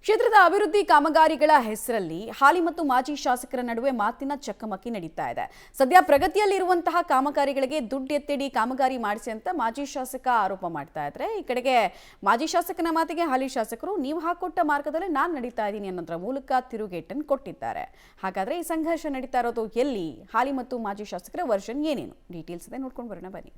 ಕ್ಷೇತ್ರದ ಅಭಿವೃದ್ಧಿ ಕಾಮಗಾರಿಗಳ ಹೆಸರಲ್ಲಿ ಹಾಲಿ ಮತ್ತು ಮಾಜಿ ಶಾಸಕರ ನಡುವೆ ಮಾತಿನ ಚಕಮಕಿ ನಡೀತಾ ಇದೆ. ಸದ್ಯ ಪ್ರಗತಿಯಲ್ಲಿರುವಂತಹ ಕಾಮಗಾರಿಗಳಿಗೆ ದುಡ್ಡು ಎತ್ತಿಡಿ ಕಾಮಗಾರಿ ಮಾಡಿಸಿ ಅಂತ ಮಾಜಿ ಶಾಸಕ ಆರೋಪ ಮಾಡ್ತಾ ಇದ್ರೆ, ಈ ಕಡೆಗೆ ಮಾಜಿ ಶಾಸಕನ ಮಾತಿಗೆ ಹಾಲಿ ಶಾಸಕರು ನೀವು ಹಾಕೊಟ್ಟ ಮಾರ್ಗದಲ್ಲೇ ನಾನು ನಡೀತಾ ಇದ್ದೀನಿ ಅನ್ನೋದ್ರ ಮೂಲಕ ತಿರುಗೇಟನ್ನು ಕೊಟ್ಟಿದ್ದಾರೆ. ಹಾಗಾದ್ರೆ ಈ ಸಂಘರ್ಷ ನಡೀತಾ ಇರೋದು ಎಲ್ಲಿ? ಹಾಲಿ ಮತ್ತು ಮಾಜಿ ಶಾಸಕರ ವರ್ಷನ್ ಏನೇನು? ಡೀಟೇಲ್ಸ್ ಇದೆ, ನೋಡ್ಕೊಂಡು ಬರೋಣ ಬನ್ನಿ.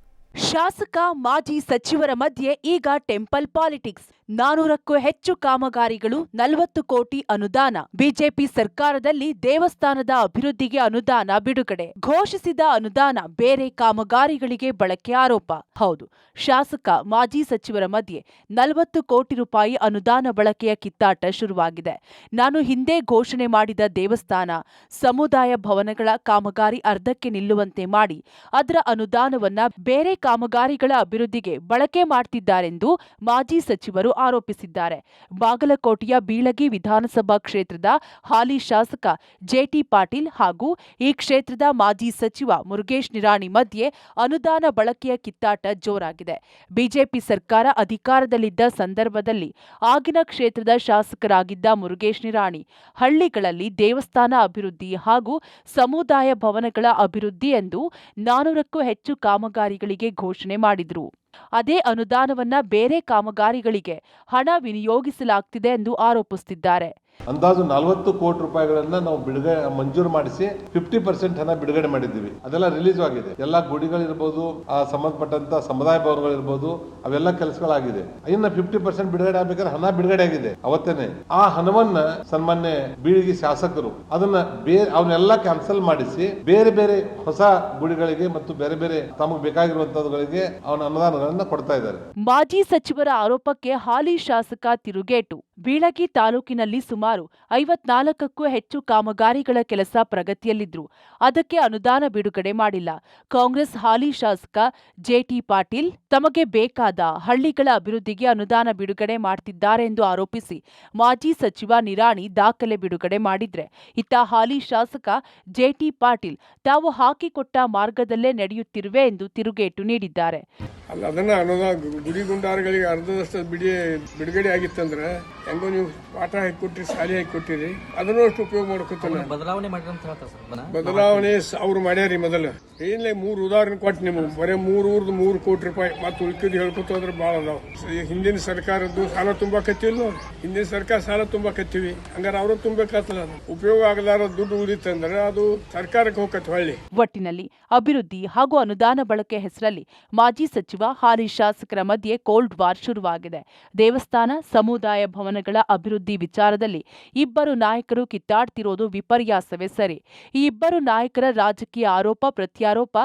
ಶಾಸಕ ಮಾಜಿ ಸಚಿವರ ಮಧ್ಯೆ ಈಗ ಟೆಂಪಲ್ ಪಾಲಿಟಿಕ್ಸ್. 400ಕ್ಕೂ ಹೆಚ್ಚು ಕಾಮಗಾರಿಗಳು, 40 ಕೋಟಿ ಅನುದಾನ. ಬಿಜೆಪಿ ಸರ್ಕಾರದಲ್ಲಿ ದೇವಸ್ಥಾನದ ಅಭಿವೃದ್ಧಿಗೆ ಅನುದಾನ ಬಿಡುಗಡೆ. ಘೋಷಿಸಿದ ಅನುದಾನ ಬೇರೆ ಕಾಮಗಾರಿಗಳಿಗೆ ಬಳಕೆ ಆರೋಪ. ಹೌದು, ಶಾಸಕ ಮಾಜಿ ಸಚಿವರ ಮಧ್ಯೆ 40 ಕೋಟಿ ರೂಪಾಯಿ ಅನುದಾನ ಬಳಕೆಯ ಕಿತ್ತಾಟ ಶುರುವಾಗಿದೆ. ನಾನು ಹಿಂದೆ ಘೋಷಣೆ ಮಾಡಿದ ದೇವಸ್ಥಾನ, ಸಮುದಾಯ ಭವನಗಳ ಕಾಮಗಾರಿ ಅರ್ಧಕ್ಕೆ ನಿಲ್ಲುವಂತೆ ಮಾಡಿ ಅದರ ಅನುದಾನವನ್ನ ಬೇರೆ ಕಾಮಗಾರಿಗಳ ಅಭಿವೃದ್ಧಿಗೆ ಬಳಕೆ ಮಾಡ್ತಿದ್ದಾರೆಂದು ಮಾಜಿ ಸಚಿವರು ಆರೋಪಿಸಿದ್ದಾರೆ. ಬಾಗಲಕೋಟೆಯ ಬೀಳಗಿ ವಿಧಾನಸಭಾ ಕ್ಷೇತ್ರದ ಹಾಲಿ ಶಾಸಕ ಜೆಟಿ ಪಾಟೀಲ್ ಹಾಗೂ ಈ ಕ್ಷೇತ್ರದ ಮಾಜಿ ಸಚಿವ ಮುರುಗೇಶ್ ನಿರಾಣಿ ಮಧ್ಯೆ ಅನುದಾನ ಬಳಕೆಯ ಕಿತ್ತಾಟ ಜೋರಾಗಿದೆ. ಬಿಜೆಪಿ ಸರ್ಕಾರ ಅಧಿಕಾರದಲ್ಲಿದ್ದ ಸಂದರ್ಭದಲ್ಲಿ ಆಗಿನ ಕ್ಷೇತ್ರದ ಶಾಸಕರಾಗಿದ್ದ ಮುರುಗೇಶ್ ನಿರಾಣಿ ಹಳ್ಳಿಗಳಲ್ಲಿ ದೇವಸ್ಥಾನ ಅಭಿವೃದ್ಧಿ ಹಾಗೂ ಸಮುದಾಯ ಭವನಗಳ ಅಭಿವೃದ್ಧಿ ಎಂದು 400ಕ್ಕೂ ಹೆಚ್ಚು ಕಾಮಗಾರಿಗಳಿಗೆ ಘೋಷಣೆ ಮಾಡಿದ್ರು. ಅದೇ ಅನುದಾನವನ್ನ ಬೇರೆ ಕಾಮಗಾರಿಗಳಿಗೆ ಹಣ ವಿನಿಯೋಗಿಸಲಾಗ್ತಿದೆ ಎಂದು ಆರೋಪಿಸುತ್ತಿದ್ದಾರೆ. ಅಂದಾಜು 40 ಕೋಟಿ ರೂಪಾಯಿಗಳನ್ನ ನಾವು ಮಂಜೂರು ಮಾಡಿಸಿ 50% ಹಣ ಬಿಡುಗಡೆ ಮಾಡಿದ್ದೀವಿ. ಅದೆಲ್ಲ ರಿಲೀಸ್ ಆಗಿದೆ. ಎಲ್ಲ ಗುಡಿಗಳಿರ್ಬೋದು, ಆ ಸಂಬಂಧಪಟ್ಟಂತ ಸಮುದಾಯ ಭವನಗಳಿರ್ಬೋದು, ಅವೆಲ್ಲ ಕೆಲಸಗಳಾಗಿದೆ. ಇನ್ನು 50% ಬಿಡುಗಡೆ ಆಗ್ಬೇಕಾದ್ರೆ ಹಣ ಬಿಡುಗಡೆ ಆಗಿದೆ ಅವತ್ತೇನೆ. ಆ ಹಣವನ್ನ ಸನ್ಮಾನ್ಯ ಬೀಳಗಿ ಶಾಸಕರು ಅವನ್ನೆಲ್ಲ ಕ್ಯಾನ್ಸಲ್ ಮಾಡಿಸಿ ಬೇರೆ ಬೇರೆ ಹೊಸ ಗುಡಿಗಳಿಗೆ ಮತ್ತು ಬೇರೆ ಬೇರೆ ತಮಗೆ ಬೇಕಾಗಿರುವಂತಹಗಳಿಗೆ ಅವನ ಅನುದಾನಗಳನ್ನ ಕೊಡ್ತಾ ಇದ್ದಾರೆ. ಮಾಜಿ ಸಚಿವರ ಆರೋಪಕ್ಕೆ ಹಾಲಿ ಶಾಸಕ ತಿರುಗೇಟು. ಬೀಳಗಿ ತಾಲೂಕಿನಲ್ಲಿ ಸುಮಾರು 54ಕ್ಕೂ ಹೆಚ್ಚು ಕಾಮಗಾರಿಗಳ ಕೆಲಸ ಪ್ರಗತಿಯಲ್ಲಿದ್ರು. ಅದಕ್ಕೆ ಅನುದಾನ ಬಿಡುಗಡೆ ಮಾಡಿಲ್ಲ. ಕಾಂಗ್ರೆಸ್ ಹಾಲಿ ಶಾಸಕ ಜೆಟಿ ಪಾಟೀಲ್ ತಮಗೆ ಬೇಕಾದ ಹಳ್ಳಿಗಳ ಅಭಿವೃದ್ಧಿಗೆ ಅನುದಾನ ಬಿಡುಗಡೆ ಮಾಡ್ತಿದ್ದಾರೆ ಎಂದು ಆರೋಪಿಸಿ ಮಾಜಿ ಸಚಿವ ನಿರಾಣಿ ದಾಖಲೆ ಬಿಡುಗಡೆ ಮಾಡಿದ್ರೆ, ಇತ್ತ ಹಾಲಿ ಶಾಸಕ ಜೆಟಿ ಪಾಟೀಲ್ ತಾವು ಹಾಕಿಕೊಟ್ಟ ಮಾರ್ಗದಲ್ಲೇ ನಡೆಯುತ್ತಿರುವೆ ಎಂದು ತಿರುಗೇಟು ನೀಡಿದ್ದಾರೆ. ಅದನ್ನ ಗುಡಿ ಗುಂಡಾರಗಳಿಗೆ ಅರ್ಧದಷ್ಟು ಬಿಡುಗಡೆ ಆಗಿತ್ತಂದ್ರೆ ಹೆಂಗೋ ನೀವು ಪಾಠ ಹಾಕಿಕೊಟ್ರಿ, ಶಾಲೆ ಹಾಕಿಕೊಟ್ಟಿರಿ, ಅದನ್ನು ಅಷ್ಟು ಉಪಯೋಗ ಮಾಡ್ಕೊತಾನೆ. ಬದಲಾವಣೆ ಅವ್ರು ಮಾಡ್ಯಾರಿ. ಮೊದಲು ಏನ್ಲೇ 3 ಉದಾಹರಣೆ ಕೊಟ್ಟು ನಿಮ್ಗೆ ಬರೀ 3 ಕೋಟಿ ರೂಪಾಯಿ ಮತ್ತೆ ಉಳ್ಕಿದ್ ಹೇಳ್ಕೊತ ಹೋದ್ರೆ ಭಾಳ ಅದಾವ. ಹಿಂದಿನ ಸರ್ಕಾರದ್ದು ಸಾಲ ತುಂಬಾಕತ್ತಿಲ್ಲ, ಹಿಂದಿನ ಸರ್ಕಾರ ಸಾಲ ತುಂಬಾಕತ್ತೀವಿ, ಹಂಗಾರೆ ಅವರು ತುಂಬಬೇಕಾಗ್ತದ. ಉಪಯೋಗ ಆಗಲಾರ ದುಡ್ಡು ಉಳಿತಂದ್ರೆ ಅದು ಸರ್ಕಾರಕ್ಕೆ ಹೋಗತ್ತೆ ಹೊಳ್ಳಿ. ಒಟ್ಟಿನಲ್ಲಿ ಅಭಿವೃದ್ಧಿ ಹಾಗೂ ಅನುದಾನ ಬಳಕೆ ಹೆಸರಲ್ಲಿ ಮಾಜಿ ಸಚಿವ ಹಾಲಿ ಶಾಸಕರ ಮಧ್ಯೆ ಕೋಲ್ಡ್ ವಾರ್ ಶುರುವಾಗಿದೆ. ದೇವಸ್ಥಾನ, ಸಮುದಾಯ ಭವನಗಳ ಅಭಿವೃದ್ಧಿ ವಿಚಾರದಲ್ಲಿ ಇಬ್ಬರು ನಾಯಕರು ಕಿತ್ತಾಡ್ತಿರೋದು ವಿಪರ್ಯಾಸವೇ ಸರಿ. ಈ ಇಬ್ಬರು ನಾಯಕರ ರಾಜಕೀಯ ಆರೋಪ ಪ್ರತ್ಯಾರೋಪ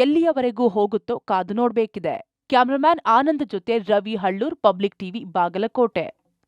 ಎಲ್ಲಿಯವರೆಗೂ ಹೋಗುತ್ತೋ ಕಾದು ನೋಡಬೇಕಿದೆ. ಕ್ಯಾಮರಾಮ್ಯಾನ್ ಆನಂದ್ ಜೊತೆ ರವಿ ಹಳ್ಳೂರ್, ಪಬ್ಲಿಕ್ ಟಿವಿ, ಬಾಗಲಕೋಟೆ.